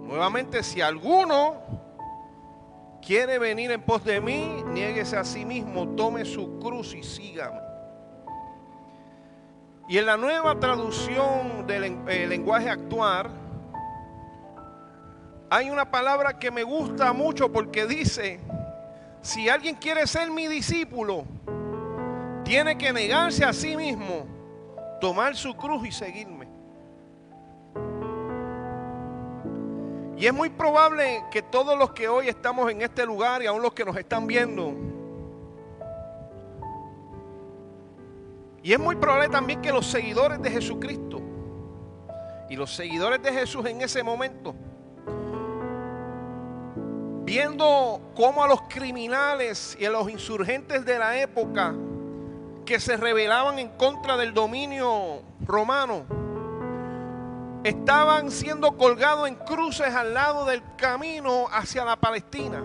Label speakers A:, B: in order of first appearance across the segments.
A: Nuevamente, si alguno quiere venir en pos de mí, niéguese a sí mismo, tome su cruz y sígame. Y en la nueva traducción del lenguaje actual, hay una palabra que me gusta mucho porque dice: si alguien quiere ser mi discípulo, tiene que negarse a sí mismo, tomar su cruz y seguirme. Y es muy probable que todos los que hoy estamos en este lugar y aún los que nos están viendo, y es muy probable también que los seguidores de Jesucristo y los seguidores de Jesús en ese momento, viendo cómo a los criminales y a los insurgentes de la época que se rebelaban en contra del dominio romano, estaban siendo colgados en cruces al lado del camino hacia la Palestina.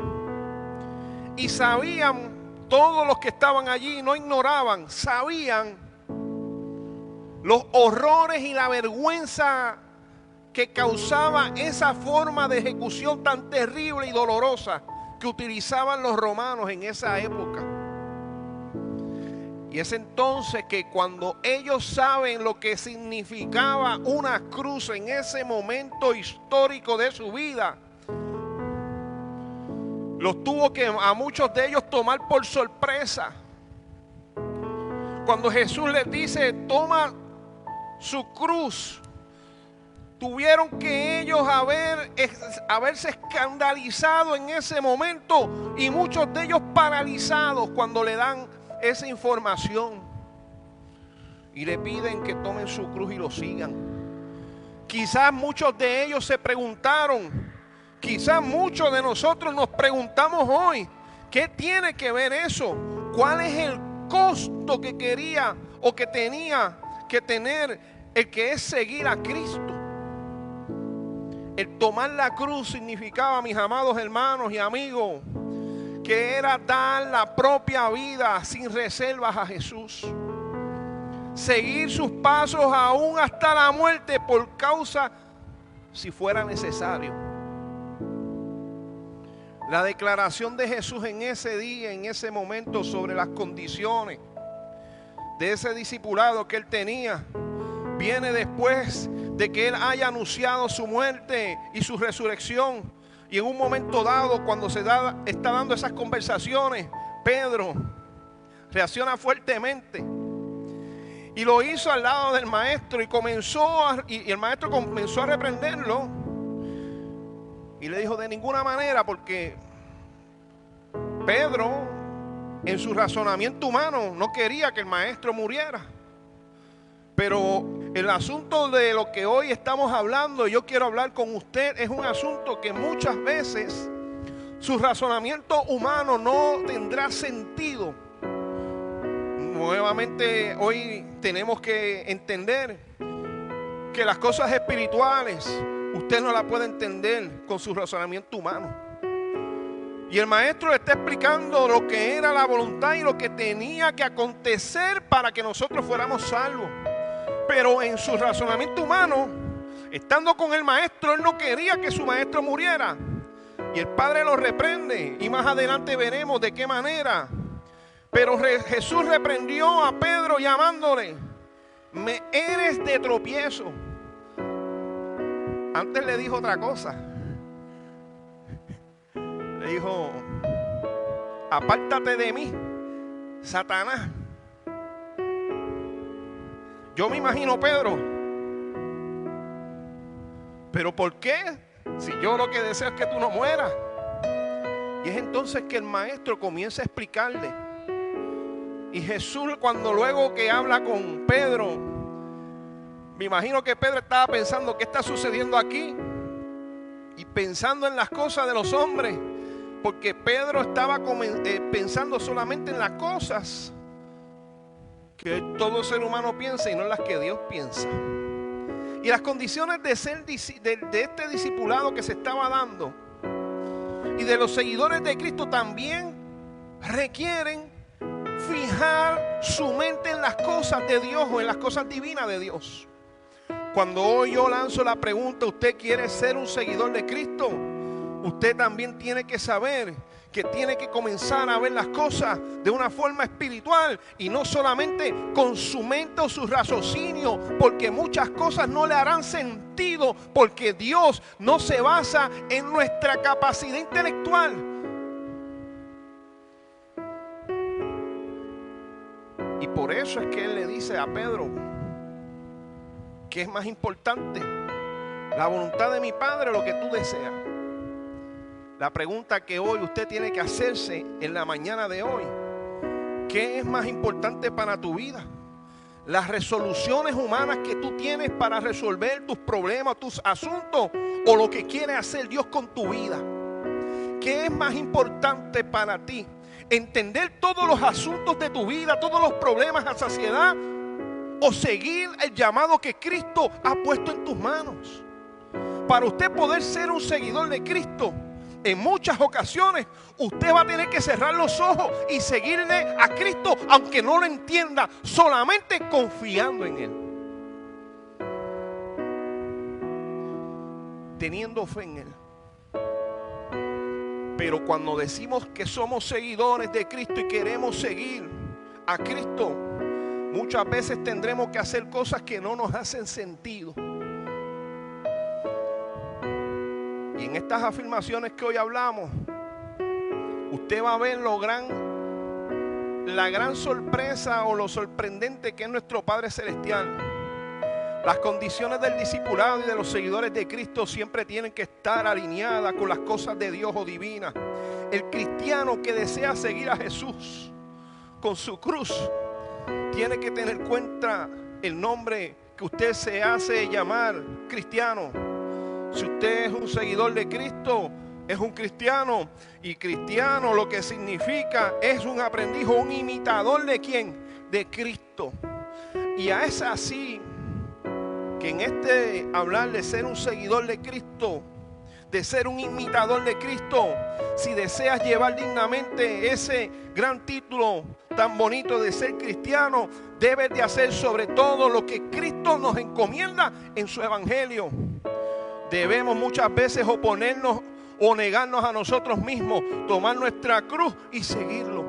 A: Y sabían, todos los que estaban allí, no ignoraban, sabían los horrores y la vergüenza que causaba esa forma de ejecución tan terrible y dolorosa que utilizaban los romanos en esa época. Y es entonces que cuando ellos saben lo que significaba una cruz en ese momento histórico de su vida, los tuvo que a muchos de ellos tomar por sorpresa. Cuando Jesús les dice: toma su cruz, tuvieron que ellos haberse escandalizado en ese momento, y muchos de ellos paralizados cuando le dan esa información y le piden que tomen su cruz y lo sigan. Quizás muchos de ellos se preguntaron, quizás muchos de nosotros nos preguntamos hoy: ¿qué tiene que ver eso? ¿Cuál es el costo que quería o que tenía que tener el que es seguir a Cristo? El tomar la cruz significaba, mis amados hermanos y amigos, que era dar la propia vida sin reservas a Jesús. Seguir sus pasos aún hasta la muerte por causa, si fuera necesario. La declaración de Jesús en ese día, en ese momento, sobre las condiciones de ese discipulado que él tenía, viene después de que él haya anunciado su muerte y su resurrección. Y en un momento dado, cuando está dando esas conversaciones, Pedro reacciona fuertemente. Y lo hizo al lado del maestro y el maestro comenzó a reprenderlo. Y le dijo: de ninguna manera, porque Pedro, en su razonamiento humano, no quería que el maestro muriera. Pero el asunto de lo que hoy estamos hablando, yo quiero hablar con usted, es un asunto que muchas veces su razonamiento humano no tendrá sentido. Nuevamente hoy tenemos que entender que las cosas espirituales usted no las puede entender con su razonamiento humano. Y el maestro le está explicando lo que era la voluntad y lo que tenía que acontecer para que nosotros fuéramos salvos. Pero en su razonamiento humano, estando con el maestro, él no quería que su maestro muriera. Y el Padre lo reprende, y más adelante veremos de qué manera. Pero Jesús reprendió a Pedro llamándole: me eres de tropiezo. Antes le dijo otra cosa. Le dijo: apártate de mí, Satanás. Yo me imagino Pedro: ¿pero por qué? Si yo lo que deseo es que tú no mueras. Y es entonces que el maestro comienza a explicarle. Y Jesús, cuando luego que habla con Pedro, me imagino que Pedro estaba pensando: ¿qué está sucediendo aquí? Y pensando en las cosas de los hombres, porque Pedro estaba pensando solamente en las cosas que todo ser humano piensa y no en las que Dios piensa. Y las condiciones de este discipulado que se estaba dando y de los seguidores de Cristo también requieren fijar su mente en las cosas de Dios o en las cosas divinas de Dios. Cuando hoy yo lanzo la pregunta, ¿usted quiere ser un seguidor de Cristo? Usted también tiene que saber que tiene que comenzar a ver las cosas de una forma espiritual y no solamente con su mente o su raciocinio, porque muchas cosas no le harán sentido, porque Dios no se basa en nuestra capacidad intelectual. Y por eso es que Él le dice a Pedro, ¿qué es más importante? ¿La voluntad de mi Padre o lo que tú deseas? La pregunta que hoy usted tiene que hacerse en la mañana de hoy: ¿qué es más importante para tu vida? ¿Las resoluciones humanas que tú tienes para resolver tus problemas, tus asuntos, o lo que quiere hacer Dios con tu vida? ¿Qué es más importante para ti? ¿Entender todos los asuntos de tu vida, todos los problemas a saciedad, o seguir el llamado que Cristo ha puesto en tus manos? Para usted poder ser un seguidor de Cristo, en muchas ocasiones usted va a tener que cerrar los ojos y seguirle a Cristo, aunque no lo entienda, solamente confiando en Él, teniendo fe en Él. Pero cuando decimos que somos seguidores de Cristo y queremos seguir a Cristo, muchas veces tendremos que hacer cosas que no nos hacen sentido. Y en estas afirmaciones que hoy hablamos, usted va a ver la gran sorpresa o lo sorprendente que es nuestro Padre Celestial. Las condiciones del discipulado y de los seguidores de Cristo siempre tienen que estar alineadas con las cosas de Dios o divinas. El cristiano que desea seguir a Jesús con su cruz tiene que tener en cuenta el nombre que usted se hace llamar cristiano. Si usted es un seguidor de Cristo, es un cristiano. Y cristiano lo que significa es un aprendiz o un imitador de ¿quién? De Cristo. Y es así que en este hablar de ser un seguidor de Cristo, de ser un imitador de Cristo, si deseas llevar dignamente ese gran título tan bonito de ser cristiano, debes de hacer sobre todo lo que Cristo nos encomienda en su evangelio. Debemos muchas veces oponernos o negarnos a nosotros mismos, tomar nuestra cruz y seguirlo.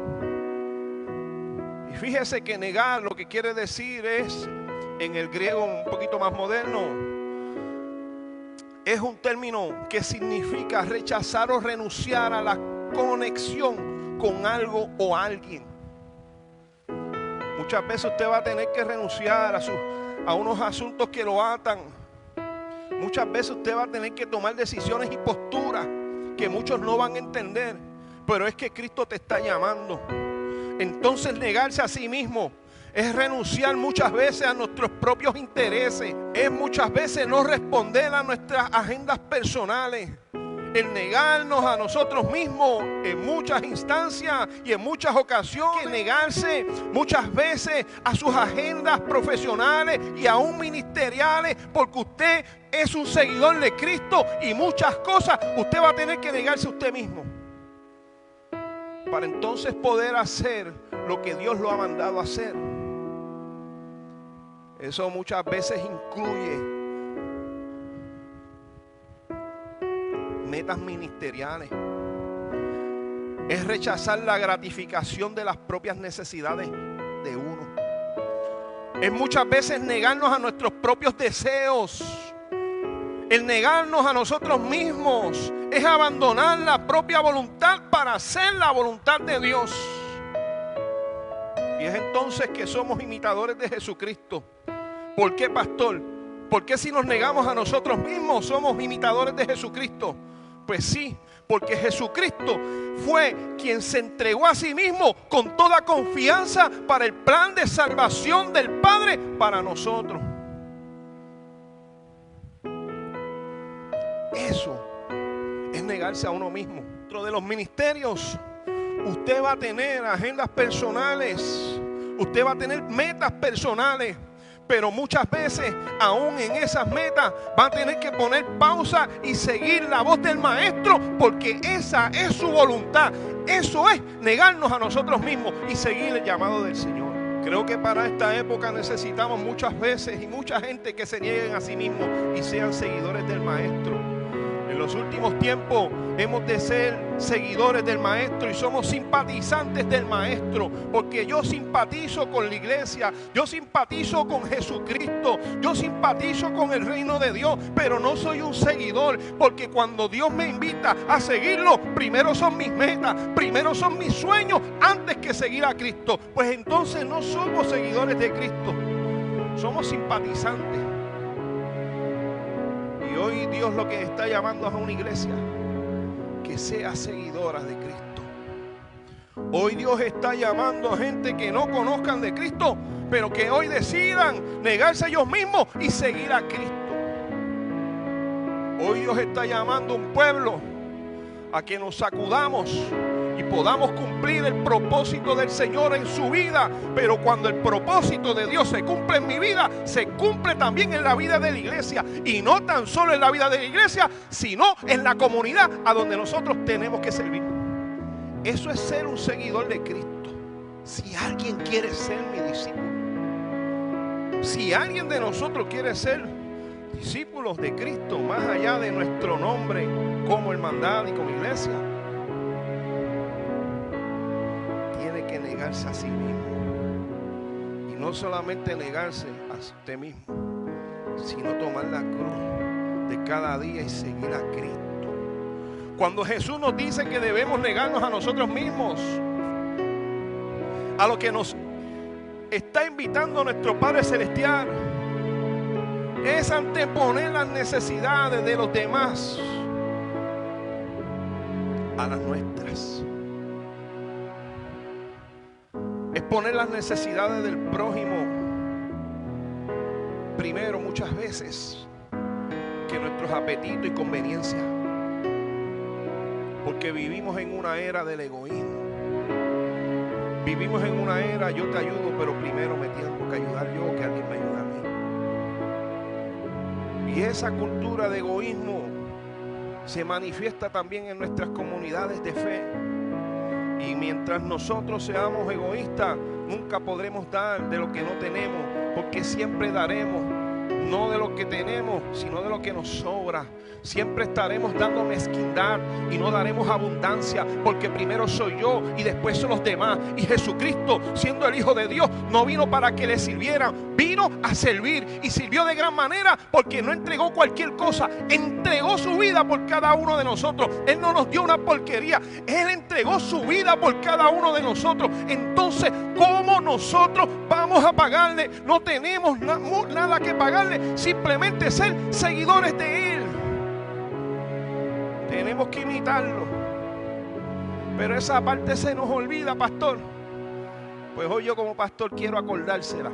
A: Y fíjese que negar lo que quiere decir es, en el griego un poquito más moderno, es un término que significa rechazar o renunciar a la conexión con algo o alguien. Muchas veces usted va a tener que renunciar a unos asuntos que lo atan. Muchas veces usted va a tener que tomar decisiones y posturas que muchos no van a entender, pero es que Cristo te está llamando. Entonces negarse a sí mismo es renunciar muchas veces a nuestros propios intereses, es muchas veces no responder a nuestras agendas personales, el negarnos a nosotros mismos en muchas instancias y en muchas ocasiones, negarse muchas veces a sus agendas profesionales y aún ministeriales, porque usted es un seguidor de Cristo y muchas cosas usted va a tener que negarse a usted mismo para entonces poder hacer lo que Dios lo ha mandado a hacer. Eso muchas veces incluye metas ministeriales. Es rechazar la gratificación de las propias necesidades de uno. Es muchas veces negarnos a nuestros propios deseos. El negarnos a nosotros mismos es abandonar la propia voluntad para hacer la voluntad de Dios. Y es entonces que somos imitadores de Jesucristo. ¿Por qué, pastor? ¿Por qué si nos negamos a nosotros mismos somos imitadores de Jesucristo? Pues sí, porque Jesucristo fue quien se entregó a sí mismo con toda confianza para el plan de salvación del Padre para nosotros. Eso es negarse a uno mismo. Dentro de los ministerios, usted va a tener agendas personales, usted va a tener metas personales. Pero muchas veces, aún en esas metas, va a tener que poner pausa y seguir la voz del Maestro, porque esa es su voluntad. Eso es negarnos a nosotros mismos y seguir el llamado del Señor. Creo que para esta época necesitamos muchas veces y mucha gente que se nieguen a sí mismos y sean seguidores del Maestro. En los últimos tiempos hemos de ser seguidores del Maestro y somos simpatizantes del Maestro, porque yo simpatizo con la iglesia, yo simpatizo con Jesucristo, yo simpatizo con el reino de Dios, pero no soy un seguidor, porque cuando Dios me invita a seguirlo, primero son mis metas, primero son mis sueños, antes que seguir a Cristo. Pues entonces no somos seguidores de Cristo, somos simpatizantes. Y hoy Dios lo que está llamando es a una iglesia que sea seguidora de Cristo. Hoy Dios está llamando a gente que no conozcan de Cristo, pero que hoy decidan negarse a ellos mismos y seguir a Cristo. Hoy Dios está llamando a un pueblo a que nos sacudamos y podamos cumplir el propósito del Señor en su vida. Pero cuando el propósito de Dios se cumple en mi vida, se cumple también en la vida de la iglesia. Y no tan solo en la vida de la iglesia, sino en la comunidad a donde nosotros tenemos que servir. Eso es ser un seguidor de Cristo. Si alguien quiere ser mi discípulo, si alguien de nosotros quiere ser discípulos de Cristo, más allá de nuestro nombre como hermandad y como iglesia, tiene que negarse a sí mismo. Y no solamente negarse a usted mismo, sino tomar la cruz de cada día y seguir a Cristo. Cuando Jesús nos dice que debemos negarnos a nosotros mismos, a lo que nos está invitando nuestro Padre Celestial, es anteponer las necesidades de los demás a las nuestras. Es poner las necesidades del prójimo primero muchas veces que nuestros apetitos y conveniencias, porque vivimos en una era del egoísmo. Vivimos en una era yo te ayudo, pero primero me tengo que ayudar yo, que alguien me ayude a mí. Y esa cultura de egoísmo se manifiesta también en nuestras comunidades de fe. Y mientras nosotros seamos egoístas, nunca podremos dar de lo que no tenemos, porque siempre daremos, no de lo que tenemos, sino de lo que nos sobra. Siempre estaremos dando mezquindad y no daremos abundancia, porque primero soy yo y después son los demás. Y Jesucristo, siendo el Hijo de Dios, no vino para que le sirvieran, vino a servir, y sirvió de gran manera, porque no entregó cualquier cosa, entregó su vida por cada uno de nosotros. Él no nos dio una porquería, Él entregó su vida por cada uno de nosotros. Entonces, ¿cómo nosotros vamos a pagarle? No tenemos nada que pagarle, simplemente ser seguidores de Él. Tenemos que imitarlo, pero esa parte se nos olvida, pastor. Pues hoy yo como pastor quiero acordársela,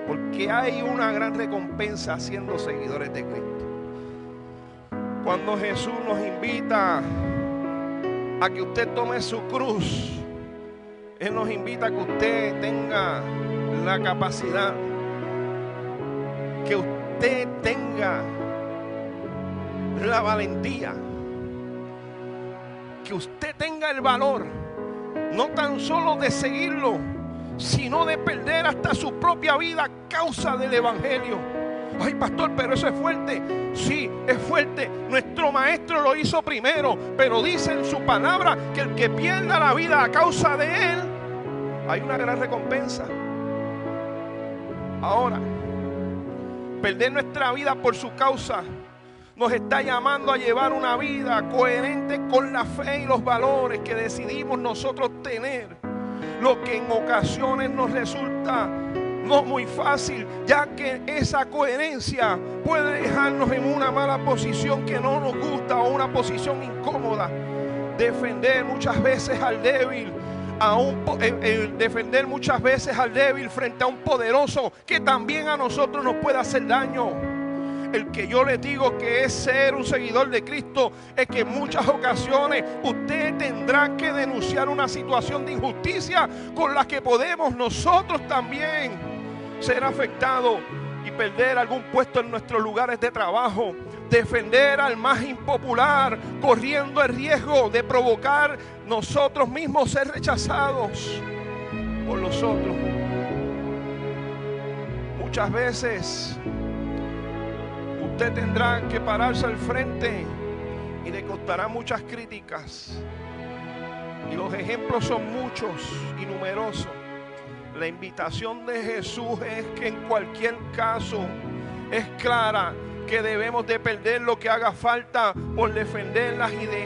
A: porque hay una gran recompensa siendo seguidores de Cristo. Cuando Jesús nos invita a que usted tome su cruz, Él nos invita a que usted tenga la capacidad, que usted tenga la valentía, que usted tenga el valor, no tan solo de seguirlo, sino de perder hasta su propia vida a causa del evangelio. Ay, pastor, pero eso es fuerte. Sí, es fuerte. Nuestro maestro lo hizo primero, pero dice en su palabra que el que pierda la vida a causa de Él, hay una gran recompensa. Ahora, perder nuestra vida por su causa nos está llamando a llevar una vida coherente con la fe y los valores que decidimos nosotros tener, lo que en ocasiones nos resulta no muy fácil, ya que esa coherencia puede dejarnos en una mala posición que no nos gusta o una posición incómoda. Defender muchas veces al débil, defender muchas veces al débil frente a un poderoso que también a nosotros nos puede hacer daño. El que yo les digo que es ser un seguidor de Cristo es que en muchas ocasiones usted tendrá que denunciar una situación de injusticia con la que podemos nosotros también ser afectados y perder algún puesto en nuestros lugares de trabajo. Defender al más impopular, corriendo el riesgo de provocar nosotros mismos ser rechazados por los otros. Muchas veces usted tendrá que pararse al frente y le costará muchas críticas. Y los ejemplos son muchos y numerosos. La invitación de Jesús es que en cualquier caso es clara, que debemos de perder lo que haga falta por defender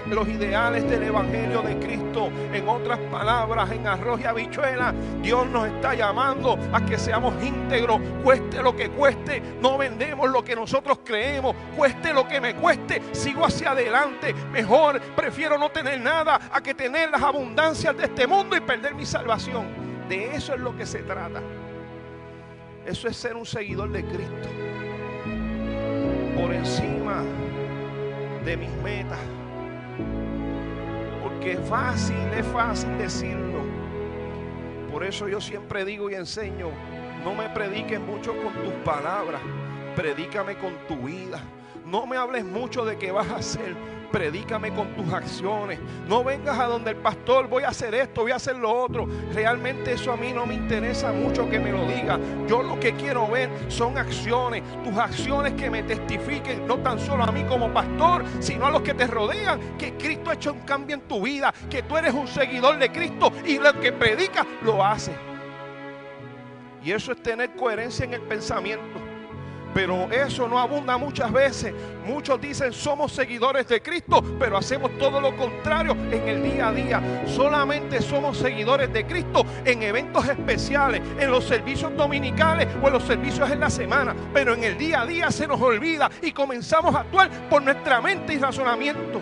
A: los ideales del Evangelio de Cristo. En otras palabras, en arroz y habichuela, Dios nos está llamando a que seamos íntegros, cueste lo que cueste. No vendemos lo que nosotros creemos, cueste lo que me cueste, sigo hacia adelante. Mejor prefiero no tener nada a que tener las abundancias de este mundo y perder mi salvación. De eso es lo que se trata. Eso es ser un seguidor de Cristo. Por encima de mis metas, porque es fácil decirlo. Por eso yo siempre digo y enseño: no me prediques mucho con tus palabras, predícame con tu vida. No me hables mucho de qué vas a hacer, predícame con tus acciones. No vengas a donde el pastor, voy a hacer esto, voy a hacer lo otro. Realmente eso a mí no me interesa mucho que me lo diga. Yo lo que quiero ver son acciones, tus acciones que me testifiquen, no tan solo a mí como pastor, sino a los que te rodean, que Cristo ha hecho un cambio en tu vida, que tú eres un seguidor de Cristo y lo que predicas lo haces. Y eso es tener coherencia en el pensamiento. Pero eso no abunda muchas veces. Muchos dicen somos seguidores de Cristo, pero hacemos todo lo contrario en el día a día. Solamente somos seguidores de Cristo en eventos especiales, en los servicios dominicales o en los servicios en la semana. Pero en el día a día se nos olvida y comenzamos a actuar por nuestra mente y razonamiento.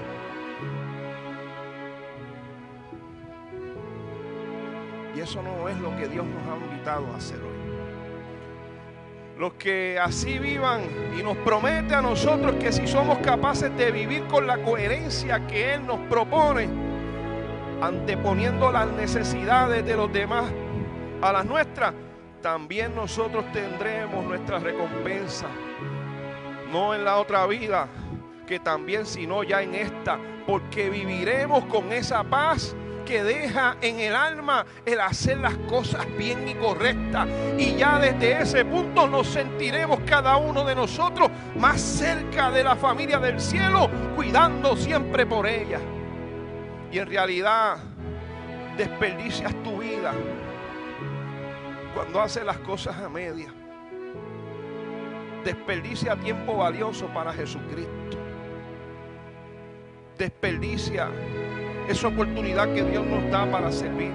A: Y eso no es lo que Dios nos ha invitado a hacer hoy. Los que así vivan y nos promete a nosotros que si somos capaces de vivir con la coherencia que Él nos propone, anteponiendo las necesidades de los demás a las nuestras, también nosotros tendremos nuestra recompensa. No en la otra vida, que también, sino ya en esta, porque viviremos con esa paz que deja en el alma el hacer las cosas bien y correctas, y ya desde ese punto nos sentiremos cada uno de nosotros más cerca de la familia del cielo, cuidando siempre por ella. Y en realidad desperdicias tu vida cuando haces las cosas a medias. Desperdicia tiempo valioso para Jesucristo. Desperdicia esa oportunidad que Dios nos da para servir.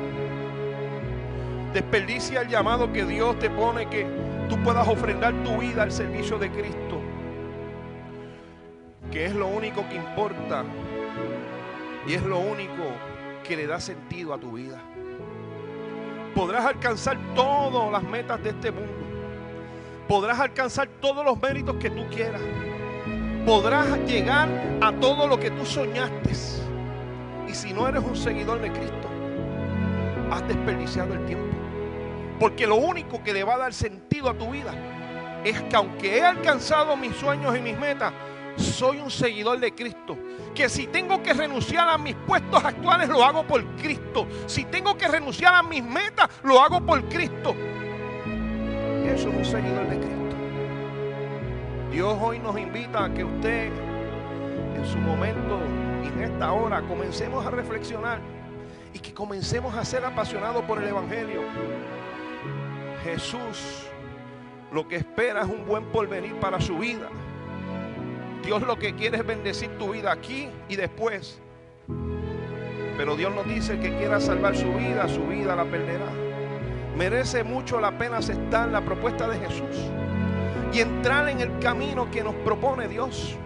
A: Desperdicia el llamado que Dios te pone, que tú puedas ofrendar tu vida al servicio de Cristo, que es lo único que importa y es lo único que le da sentido a tu vida. Podrás alcanzar todas las metas de este mundo, podrás alcanzar todos los méritos que tú quieras, podrás llegar a todo lo que tú soñaste. Y si no eres un seguidor de Cristo, has desperdiciado el tiempo. Porque lo único que le va a dar sentido a tu vida es que aunque he alcanzado mis sueños y mis metas, soy un seguidor de Cristo. Que si tengo que renunciar a mis puestos actuales, lo hago por Cristo. Si tengo que renunciar a mis metas, lo hago por Cristo. Eso es un seguidor de Cristo. Dios hoy nos invita a que usted, en su momento y en esta hora, comencemos a reflexionar y que comencemos a ser apasionados por el Evangelio. Jesús lo que espera es un buen porvenir para su vida. Dios lo que quiere es bendecir tu vida aquí y después. Pero Dios nos dice que quiera salvar su vida la perderá. Merece mucho la pena aceptar la propuesta de Jesús y entrar en el camino que nos propone Dios,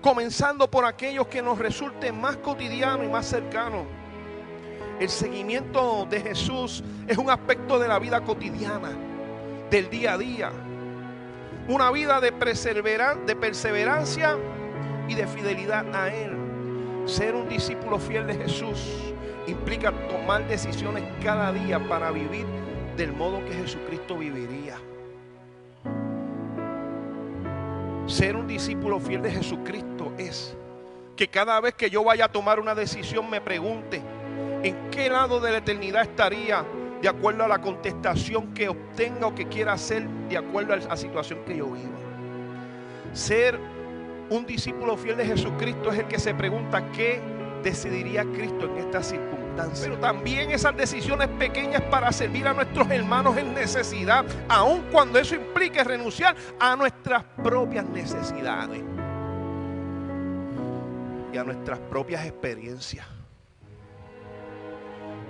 A: comenzando por aquellos que nos resulten más cotidianos y más cercanos. El seguimiento de Jesús es un aspecto de la vida cotidiana, del día a día. Una vida de perseverancia y de fidelidad a Él. Ser un discípulo fiel de Jesús implica tomar decisiones cada día para vivir del modo que Jesucristo viviría. Ser un discípulo fiel de Jesucristo es que cada vez que yo vaya a tomar una decisión me pregunte en qué lado de la eternidad estaría de acuerdo a la contestación que obtenga o que quiera hacer de acuerdo a la situación que yo vivo. Ser un discípulo fiel de Jesucristo es el que se pregunta qué decidiría Cristo en estas circunstancias. Pero también esas decisiones pequeñas para servir a nuestros hermanos en necesidad, aun cuando eso implique renunciar a nuestras propias necesidades y a nuestras propias experiencias.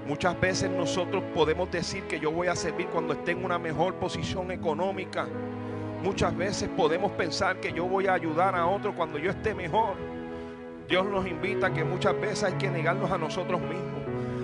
A: Muchas veces nosotros podemos decir que yo voy a servir cuando esté en una mejor posición económica. Muchas veces podemos pensar que yo voy a ayudar a otro cuando yo esté mejor. Dios nos invita a que muchas veces hay que negarnos a nosotros mismos.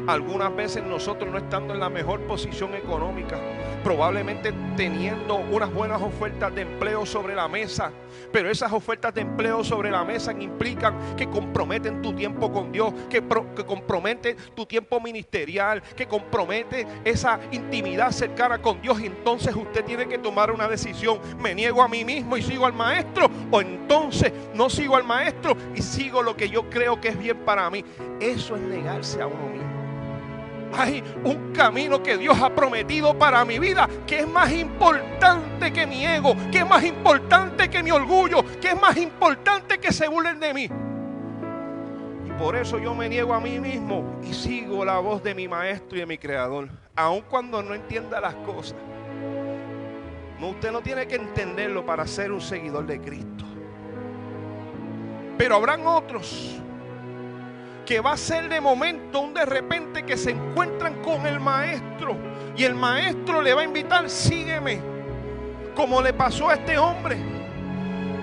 A: Algunas veces nosotros no estando en la mejor posición económica, probablemente teniendo unas buenas ofertas de empleo sobre la mesa, pero esas ofertas de empleo sobre la mesa implican que comprometen tu tiempo con Dios, que comprometen tu tiempo ministerial, que compromete esa intimidad cercana con Dios. Y entonces usted tiene que tomar una decisión: me niego a mí mismo y sigo al maestro, o entonces no sigo al maestro y sigo lo que yo creo que es bien para mí. Eso es negarse a uno mismo. Hay un camino que Dios ha prometido para mi vida que es más importante que mi ego, que es más importante que mi orgullo, que es más importante que se burlen de mí. Y por eso yo me niego a mí mismo y sigo la voz de mi maestro y de mi creador, aun cuando no entienda las cosas. No, usted no tiene que entenderlo para ser un seguidor de Cristo. Pero habrán otros que va a ser de momento, un de repente, que se encuentran con el maestro y el maestro le va a invitar: sígueme, como le pasó a este hombre.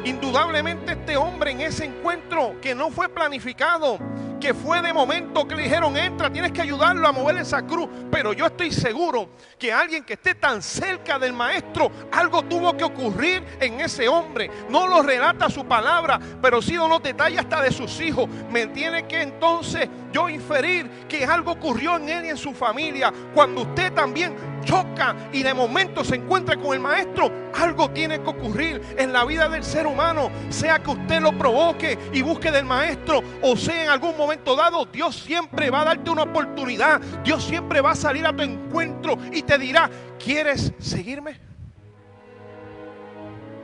A: Indudablemente este hombre, en ese encuentro que no fue planificado, que fue de momento, que le dijeron: entra, tienes que ayudarlo a mover esa cruz. Pero yo estoy seguro que alguien que esté tan cerca del maestro, algo tuvo que ocurrir en ese hombre. No lo relata su palabra, pero sí unos detalles hasta de sus hijos. Me tiene que entonces yo inferir que algo ocurrió en él y en su familia. Cuando usted también choca y de momento se encuentra con el maestro, algo tiene que ocurrir en la vida del ser humano. Sea que usted lo provoque y busque del maestro, o sea en algún momento dado, Dios siempre va a darte una oportunidad. Dios siempre va a salir a tu encuentro y te dirá: ¿quieres seguirme?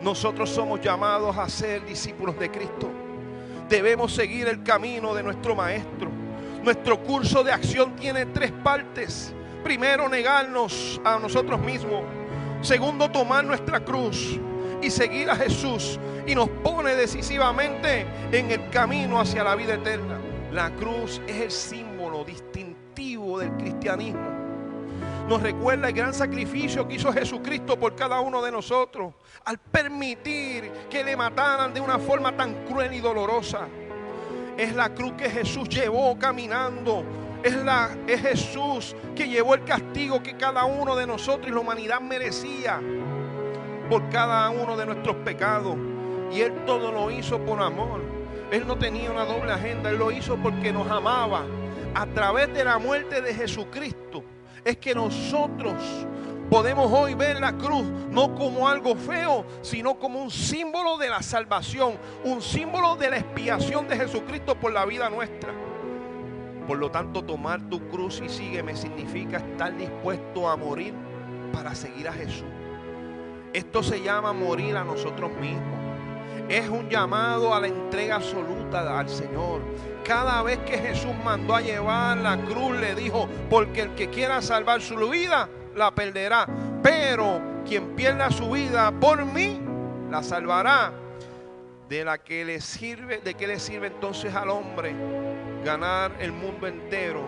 A: Nosotros somos llamados a ser discípulos de Cristo. Debemos seguir el camino de nuestro maestro. Nuestro curso de acción tiene 3 partes. Primero, negarnos a nosotros mismos. Segundo, tomar nuestra cruz y seguir a Jesús, y nos pone decisivamente en el camino hacia la vida eterna. La cruz es el símbolo distintivo del cristianismo. Nos recuerda el gran sacrificio que hizo Jesucristo por cada uno de nosotros al permitir que le mataran de una forma tan cruel y dolorosa. Es la cruz que Jesús llevó caminando. Es Jesús que llevó el castigo que cada uno de nosotros y la humanidad merecía por cada uno de nuestros pecados. Y Él todo lo hizo por amor. Él no tenía una doble agenda. Él lo hizo porque nos amaba. A través de la muerte de Jesucristo es que nosotros podemos hoy ver la cruz no como algo feo, sino como un símbolo de la salvación, un símbolo de la expiación de Jesucristo por la vida nuestra. Por lo tanto, tomar tu cruz y sígueme significa estar dispuesto a morir para seguir a Jesús. Esto se llama morir a nosotros mismos. Es un llamado a la entrega absoluta al Señor. Cada vez que Jesús mandó a llevar la cruz, le dijo: porque el que quiera salvar su vida, la perderá. Pero quien pierda su vida por mí, la salvará. ¿De qué le sirve entonces al hombre ganar el mundo entero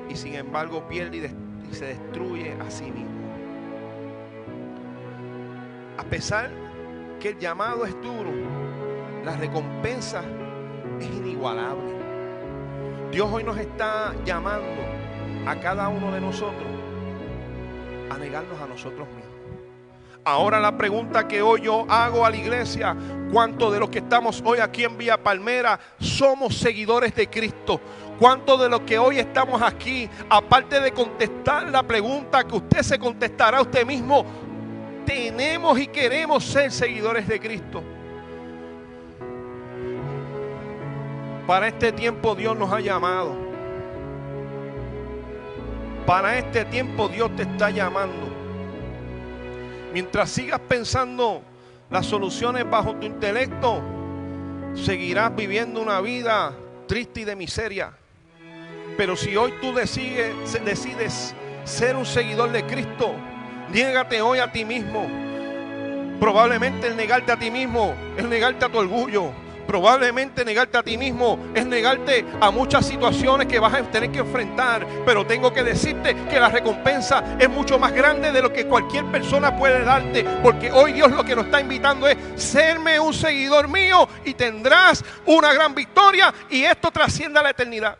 A: y sin embargo pierde y se destruye a sí mismo? A pesar que el llamado es duro, la recompensa es inigualable. Dios hoy nos está llamando a cada uno de nosotros a negarnos a nosotros mismos. Ahora la pregunta que hoy yo hago a la iglesia: ¿cuántos de los que estamos hoy aquí en Villa Palmera somos seguidores de Cristo? ¿Cuántos de los que hoy estamos aquí, aparte de contestar la pregunta que usted se contestará a usted mismo, tenemos y queremos ser seguidores de Cristo? Para este tiempo Dios nos ha llamado Para este tiempo Dios te está llamando. Mientras sigas pensando las soluciones bajo tu intelecto, seguirás viviendo una vida triste y de miseria. Pero si hoy tú decides ser un seguidor de Cristo, niégate hoy a ti mismo. Probablemente el negarte a ti mismo es negarte a tu orgullo. Probablemente negarte a ti mismo es negarte a muchas situaciones que vas a tener que enfrentar. Pero tengo que decirte que la recompensa es mucho más grande de lo que cualquier persona puede darte. Porque hoy Dios lo que nos está invitando es: serme un seguidor mío y tendrás una gran victoria, y esto trasciende a la eternidad.